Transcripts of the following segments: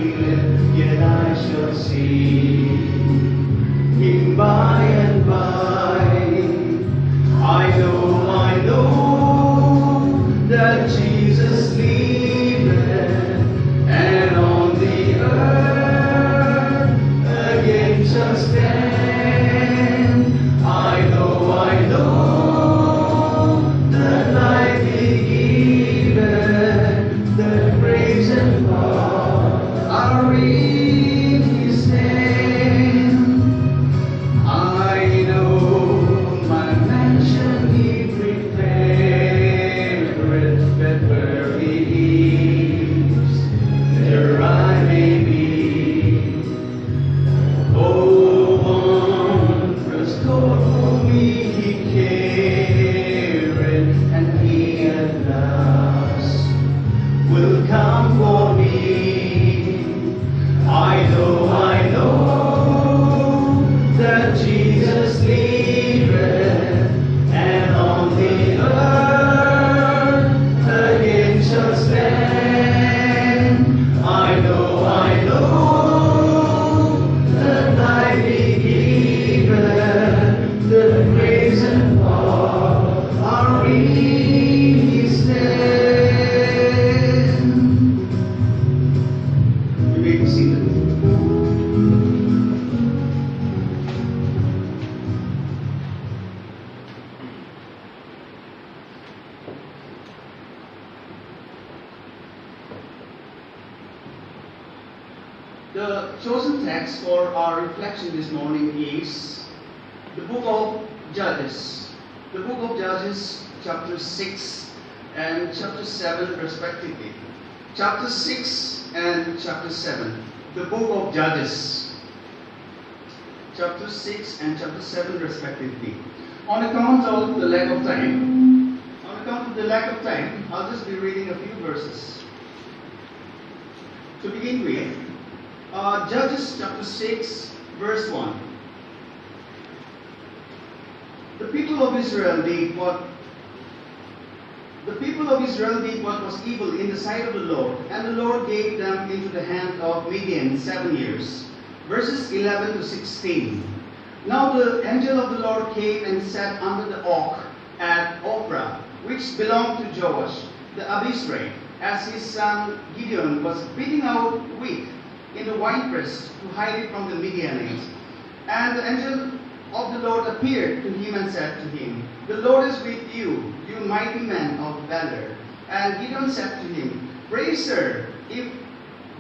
it, yet I shall see him by and by. I know that Jesus liveth, and on the earth again shall stand. I know that life He giveth, the praise and power are in His hand. I know my mansion He prepared, but where He is, there I may be. Oh, wondrous Lord, for me He carried, and He at last will come for me. I know that Jesus liveth, and on the earth again shall stand. I know that life He giveth, the praise and power are in His hand. You may be seated. The chosen text for our reflection this morning is the book of Judges. The book of Judges, chapter 6 and chapter 7 respectively. Chapter 6 and chapter 7. The book of Judges. Chapter 6 and chapter 7 respectively. On account of the lack of time, I'll just be reading a few verses. To begin with, Judges chapter 6, verse 1. The people of Israel did what was evil in the sight of the Lord, and the Lord gave them into the hand of Midian 7 years. Verses 11 to 16. Now the angel of the Lord came and sat under the oak at Ophrah, which belonged to Joash the Abisrite, as his son Gideon was beating out wheat in the winepress to hide it from the Midianites. And the angel of the Lord appeared to him and said to him, The Lord is with you, you mighty man of valor. And Gideon said to him, Pray, sir, if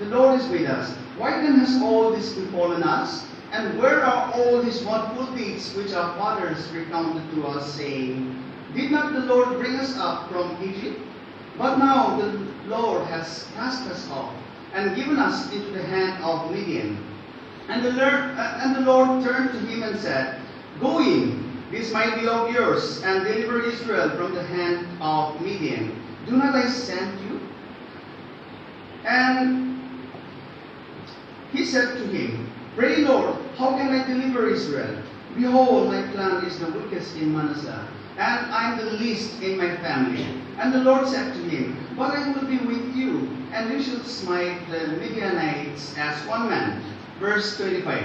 the Lord is with us, why then has all this befallen us? And where are all these wonderful deeds which our fathers recounted to us, saying, Did not the Lord bring us up from Egypt? But now the Lord has cast us off, and given us into the hand of Midian. And the Lord turned to him and said, Go in, this might be of yours, and deliver Israel from the hand of Midian. Do not I send you? And he said to him, Pray, Lord, how can I deliver Israel? Behold, my clan is the weakest in Manasseh, and I am the least in my family. And the Lord said to him, But I will be with you, and you shall smite the Midianites as one man. Verse 25.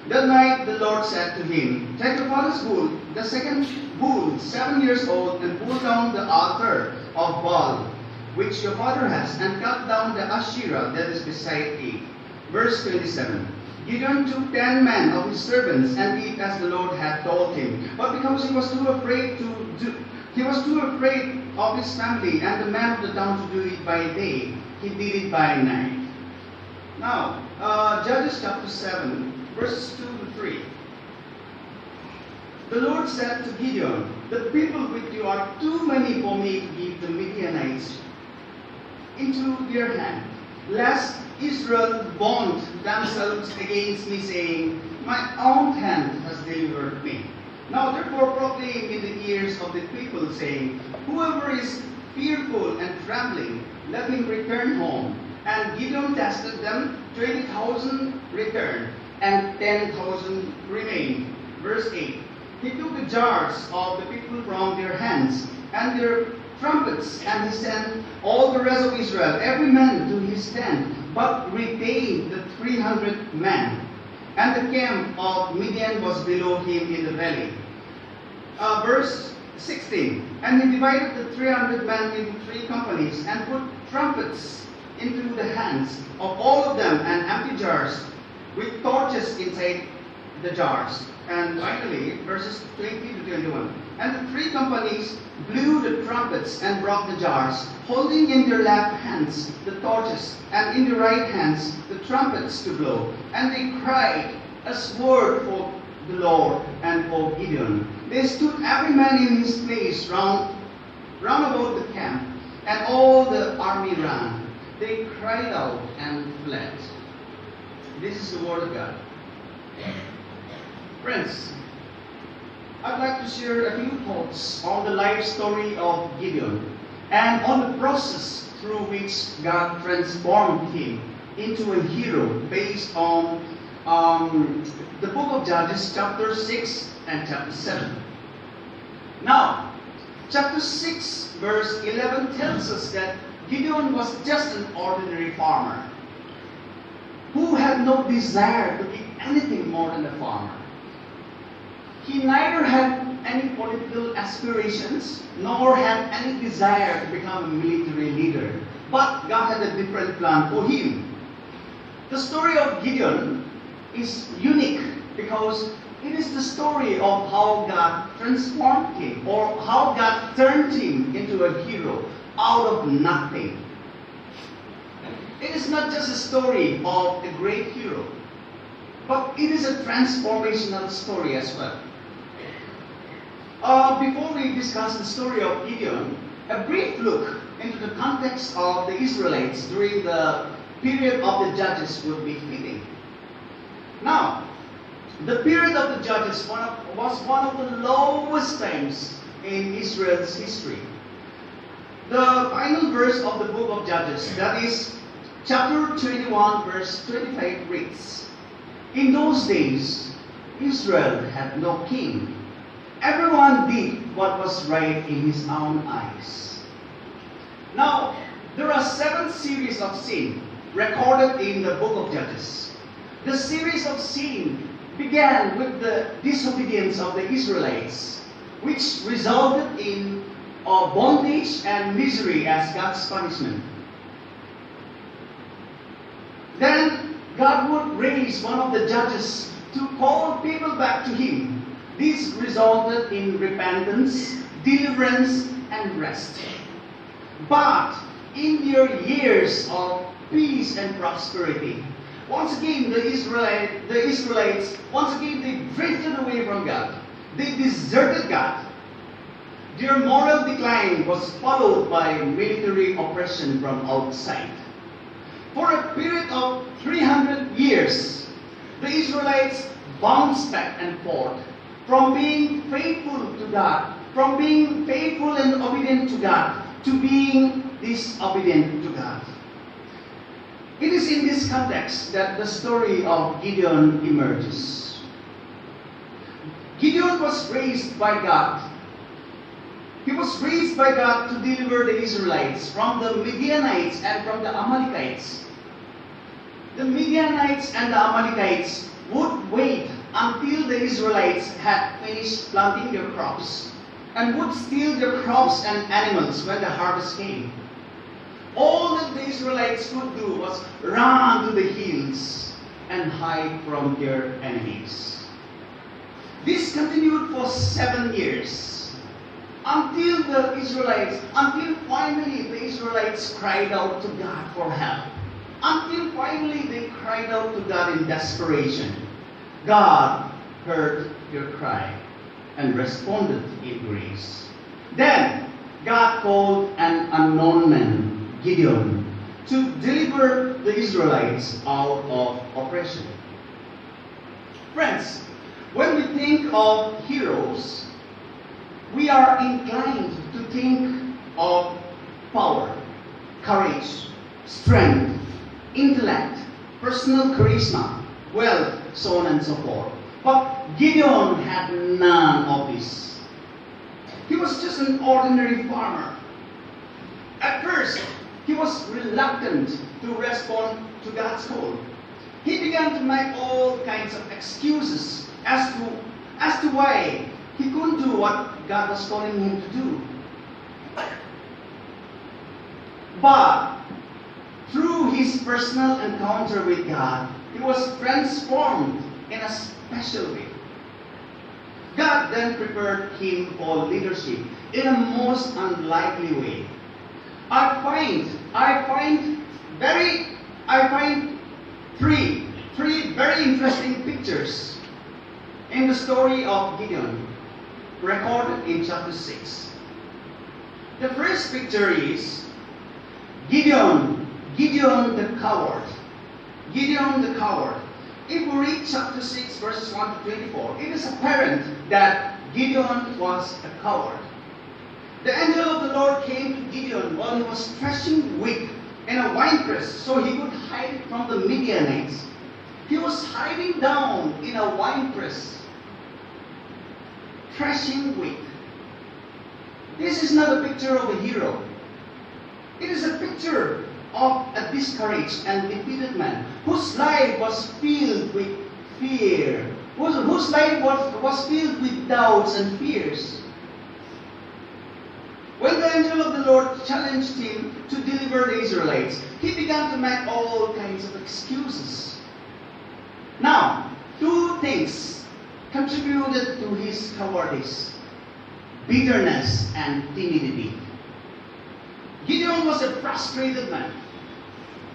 That night the Lord said to him, Take your father's bull, the second bull, 7 years old, and pull down the altar of Baal, which your father has, and cut down the Asherah that is beside it. Verse 27. Gideon took 10 men of his servants and did as the Lord had told him. But because he was too afraid of his family and the men of the town to do it by day, he did it by night. Now, Judges chapter 7, verses 2 to 3. The Lord said to Gideon, The people with you are too many for me to give the Midianites into their hand, lest Israel bond themselves against me, saying, My own hand has delivered me. Now therefore proclaim in the ears of the people, saying, Whoever is fearful and trembling, let him return home. And Gideon tested them, 20,000 returned, and 10,000 remained. Verse 8. He took the jars of the people from their hands, and their trumpets, and he sent all the rest of Israel, every man to his tent. But retained the 300 men, and the camp of Midian was below him in the valley. Verse 16, and he divided the 300 men into 3 companies, and put trumpets into the hands of all of them, and empty jars with torches inside the jars. And finally, verses 20 to 21. And the 3 companies blew the trumpets and brought the jars, holding in their left hands the torches, and in their right hands the trumpets to blow. And they cried a word for the Lord and for Gideon. They stood every man in his place round about the camp, and all the army ran. They cried out and fled. This is the word of God. Friends, I'd like to share a few thoughts on the life story of Gideon and on the process through which God transformed him into a hero based on the book of Judges chapter 6 and chapter 7. Now, chapter 6 verse 11 tells us that Gideon was just an ordinary farmer who had no desire to be anything more than a farmer. He neither had any political aspirations nor had any desire to become a military leader. But God had a different plan for him. The story of Gideon is unique because it is the story of how God transformed him, or how God turned him into a hero out of nothing. It is not just a story of a great hero, but it is a transformational story as well. Before we discuss the story of Gideon, a brief look into the context of the Israelites during the period of the Judges would be fitting. Now, the period of the Judges was one of the lowest times in Israel's history. The final verse of the book of Judges, that is chapter 21 verse 25 reads, "In those days, Israel had no king. Everyone did what was right in his own eyes." Now, there are 7 series of sin recorded in the book of Judges. The series of sin began with the disobedience of the Israelites, which resulted in bondage and misery as God's punishment. Then God would raise one of the judges to call people back to Him. This resulted in repentance, deliverance, and rest. But in their years of peace and prosperity, once again the Israelites, once again they drifted away from God. They deserted God. Their moral decline was followed by military oppression from outside. For a period of 300 years, the Israelites bounced back and forth from being faithful to God, from being faithful and obedient to God, to being disobedient to God. It is in this context that the story of Gideon emerges. Gideon was raised by God. He was raised by God to deliver the Israelites from the Midianites and from the Amalekites. The Midianites and the Amalekites would wait until the Israelites had finished planting their crops and would steal their crops and animals when the harvest came. All that the Israelites could do was run to the hills and hide from their enemies. This continued for 7 years until finally the Israelites cried out to God for help. Until finally they cried out to God in desperation. God heard their cry and responded in grace. Then God called an unknown man, Gideon, to deliver the Israelites out of oppression. Friends, when we think of heroes, we are inclined to think of power, courage, strength, intellect, personal charisma, wealth, so on and so forth. But Gideon had none of this. He was just an ordinary farmer. At first, he was reluctant to respond to God's call. He began to make all kinds of excuses as to why he couldn't do what God was calling him to do. But through his personal encounter with God, he was transformed in a special way. God then prepared him for leadership in a most unlikely way. I find three very interesting pictures in the story of Gideon, recorded in chapter 6. The first picture is Gideon the coward. Gideon the coward. If we read chapter 6, verses 1 to 24, it is apparent that Gideon was a coward. The angel of the Lord came to Gideon while he was threshing wheat in a winepress so he could hide from the Midianites. He was hiding down in a winepress, threshing wheat. This is not a picture of a hero. It is a picture of a discouraged and defeated man whose life was filled with fear, whose life was filled with doubts and fears. When the angel of the Lord challenged him to deliver the Israelites, he began to make all kinds of excuses. Now, two things contributed to his cowardice: bitterness and timidity. Gideon was a frustrated man.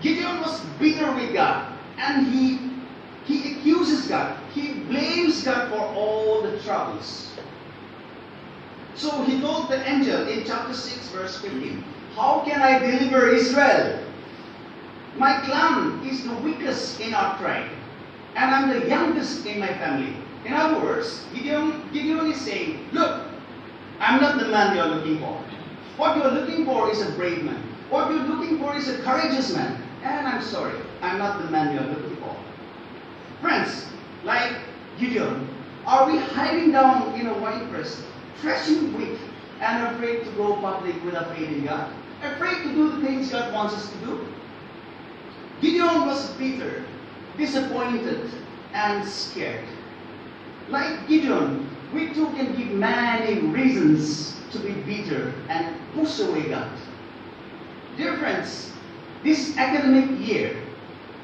Gideon was bitter with God, and he accuses God. He blames God for all the troubles. So he told the angel in chapter 6, verse 15, "How can I deliver Israel? My clan is the weakest in our tribe, and I'm the youngest in my family." In other words, Gideon is saying, "Look, I'm not the man you're looking for. What you're looking for is a brave man. What you're looking for is a courageous man. And I'm sorry, I'm not the man you're looking for." Friends, like Gideon, are we hiding down in a winepress, threshing wheat, and afraid to go public with our faith in God? Afraid to do the things God wants us to do? Gideon was bitter, disappointed, and scared. Like Gideon, we too can give many reasons to be bitter and push away God. Dear friends, this academic year,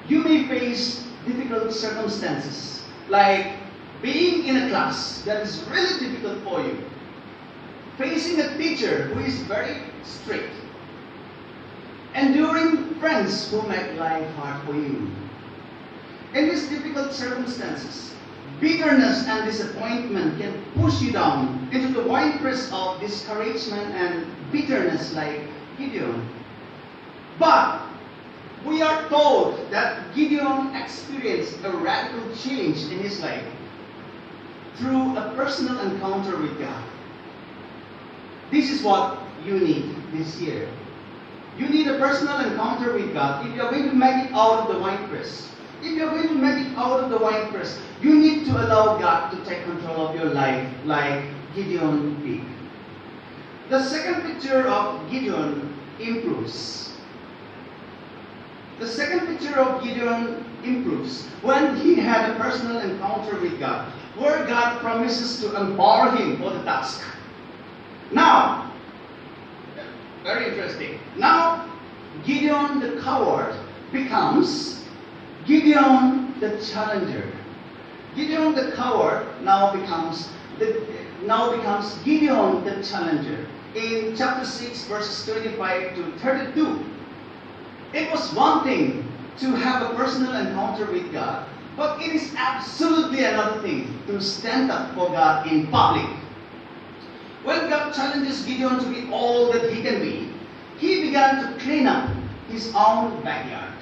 you may face difficult circumstances, like being in a class that is really difficult for you, facing a teacher who is very strict, enduring friends who make life hard for you. In these difficult circumstances, bitterness and disappointment can push you down into the winepress of discouragement and bitterness like Gideon. But we are told that Gideon experienced a radical change in his life through a personal encounter with God. This is what you need this year. You need a personal encounter with God if you're going to make it out of the winepress. If you're going to make it out of the winepress, you need to allow God to take control of your life like Gideon did. The second picture of Gideon improves. The second picture of Gideon improves when he had a personal encounter with God, where God promises to empower him for the task. Now, very interesting. Now, Gideon the coward becomes Gideon the challenger. Gideon the coward now becomes Gideon the challenger. In chapter 6, verses 25 to 32, it was one thing to have a personal encounter with God, but it is absolutely another thing to stand up for God in public. When God challenges Gideon to be all that he can be, he began to clean up his own backyard.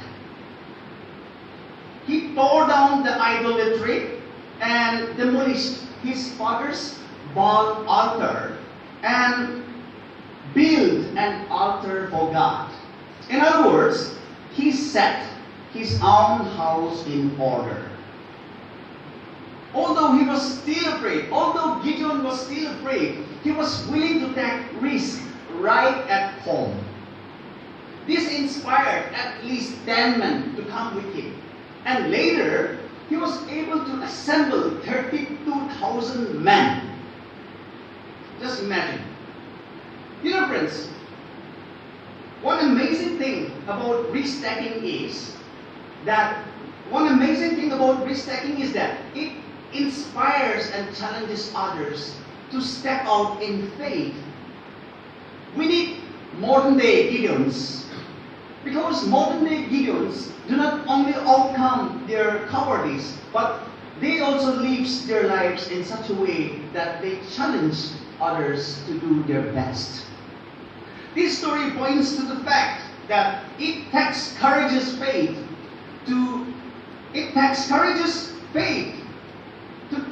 He tore down the idolatry and demolished his father's Baal altar and built an altar for God. In other words, he set his own house in order. Although he was still afraid, although Gideon was still afraid, he was willing to take risk right at home. This inspired at least 10 men to come with him. And later, he was able to assemble 32,000 men. Just imagine. You know, friends, one amazing thing about restacking is that it inspires and challenges others to step out in faith. We need modern day Gideons, because modern day Gideons do not only overcome their cowardice, but they also live their lives in such a way that they challenge others to do their best. This story points to the fact that it takes courageous faith to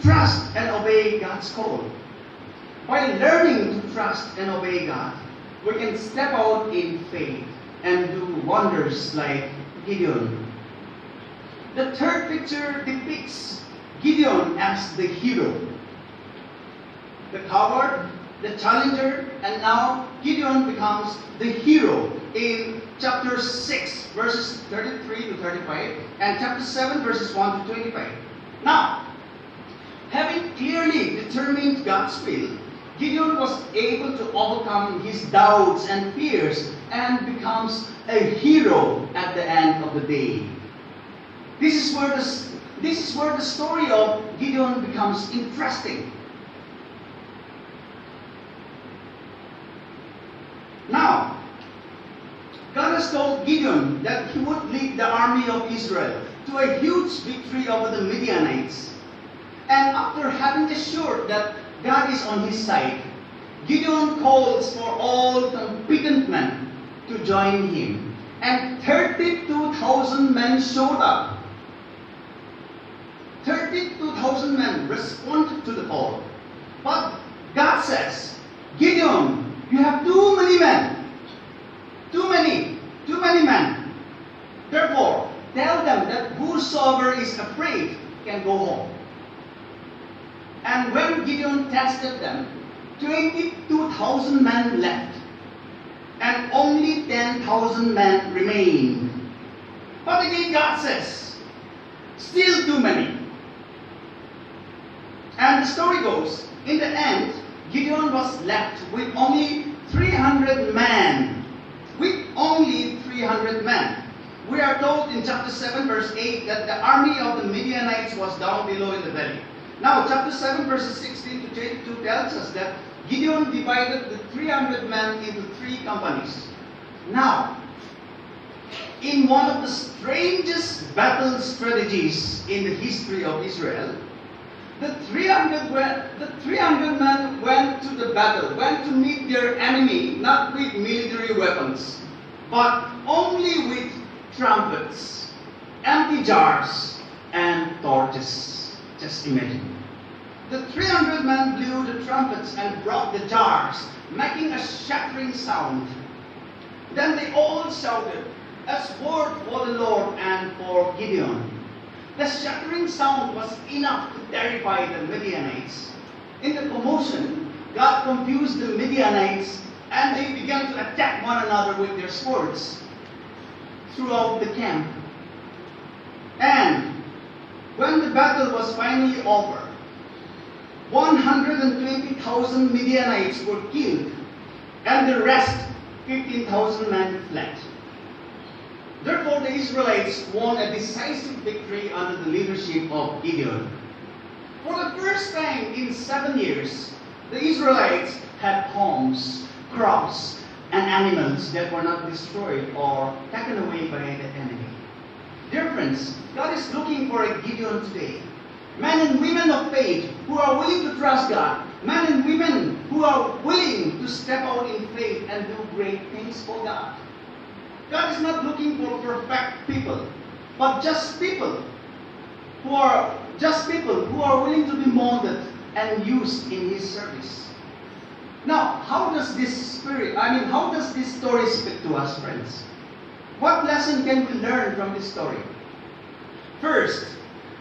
trust and obey God's call. By learning to trust and obey God, we can step out in faith and do wonders like Gideon. The third picture depicts Gideon as the hero, the coward, the challenger, and now Gideon becomes the hero in chapter 6, verses 33 to 35, and chapter 7, verses 1 to 25. Now, having clearly determined God's will, Gideon was able to overcome his doubts and fears and becomes a hero at the end of the day. This is where the story of Gideon becomes interesting. Now, God has told Gideon that he would lead the army of Israel to a huge victory over the Midianites. And after having assured that God is on his side, Gideon calls for all competent men to join him. And 32,000 men showed up. 32,000 men responded to the call. But God says, Gideon, you have too many men. Too many men. Therefore, tell them that whosoever is afraid can go home. And when Gideon tested them, 22,000 men left, and only 10,000 men remained. But again, God says, still too many. And the story goes, in the end, Gideon was left with only 300 men. With only 300 men. We are told in chapter 7, verse 8, that the army of the Midianites was down below in the valley. Now, chapter 7, verses 16 to 22 tells us that Gideon divided the 300 men into 3 companies. Now, in one of the strangest battle strategies in the history of Israel, the 300 men went to the battle, went to meet their enemy, not with military weapons, but only with trumpets, empty jars, and torches. Just imagine. The 300 men blew the trumpets and brought the jars, making a shattering sound. Then they all shouted, a sword for the Lord and for Gideon. The shattering sound was enough to terrify the Midianites. In the commotion, God confused the Midianites and they began to attack one another with their swords throughout the camp. And when the battle was finally over, 120,000 Midianites were killed and the rest, 15,000 men, fled. Therefore, the Israelites won a decisive victory under the leadership of Gideon. For the first time in 7 years, the Israelites had homes, crops, and animals that were not destroyed or taken away by the enemy. Dear friends, God is looking for a Gideon today. Men and women of faith who are willing to trust God. Men and women who are willing to step out in faith and do great things for God. God is not looking for perfect people, but just people who are willing to be molded and used in His service. Now, how does this story speak to us, friends? What lesson can we learn from this story? First,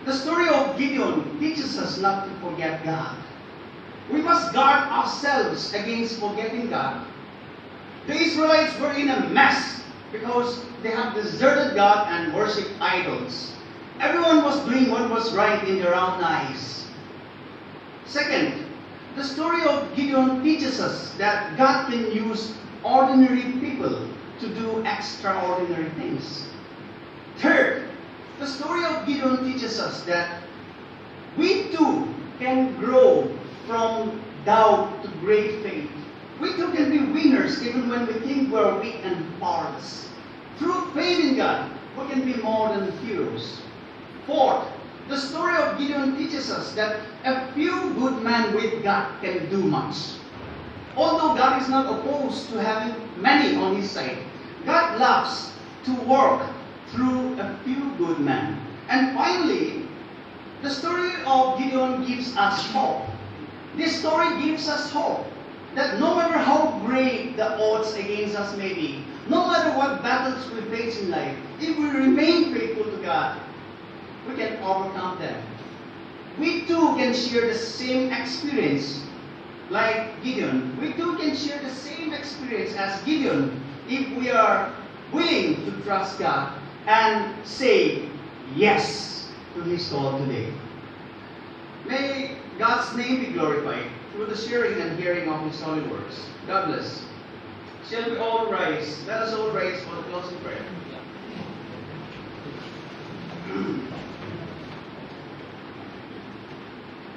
the story of Gideon teaches us not to forget God. We must guard ourselves against forgetting God. The Israelites were in a mess because they have deserted God and worshipped idols. Everyone was doing what was right in their own eyes. Second, the story of Gideon teaches us that God can use ordinary people to do extraordinary things. Third, the story of Gideon teaches us that we too can grow from doubt to great faith. We too can be winners even when we think we're weak and powerless. Through faith in God, we can be more than heroes. Fourth, the story of Gideon teaches us that a few good men with God can do much. Although God is not opposed to having many on His side, God loves to work through a few good men. And finally, the story of Gideon gives us hope. This story gives us hope that no matter how great the odds against us may be, no matter what battles we face in life, if we remain faithful to God, we can overcome them. We too can share the same experience like Gideon. We too can share the same experience as Gideon if we are willing to trust God and say yes to His call today. May God's name be glorified through the sharing and hearing of His holy words. God bless. Shall we all rise? Let us all rise for the closing prayer.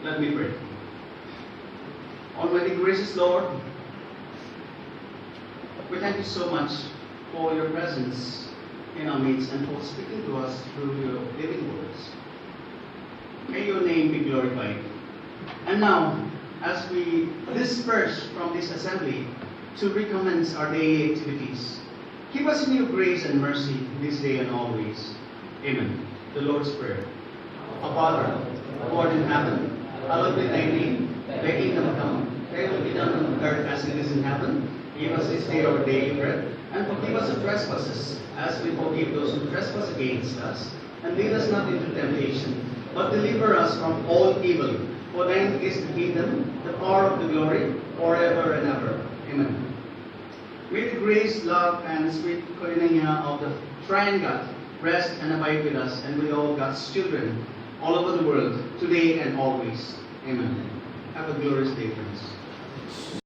Let me pray. Almighty gracious Lord, we thank you so much for your presence in our midst and for speaking to us through your living words. May your name be glorified. And now, as we disperse from this assembly to recommence our daily activities, keep us in your grace and mercy this day and always. Amen. The Lord's Prayer. Our Father, who art in heaven, hallowed be thy name. Thy kingdom come. Thy will be done on earth as it is in heaven. Give us this day our daily bread, and forgive us our trespasses, as we forgive those who trespass against us. And lead us not into temptation, but deliver us from all evil. For thine is the kingdom, the power of the glory, forever and ever. Amen. May the grace, love, and sweet koinonia of the Triune God rest and abide with us and with all God's children all over the world, today and always. Amen. Have a glorious day, friends.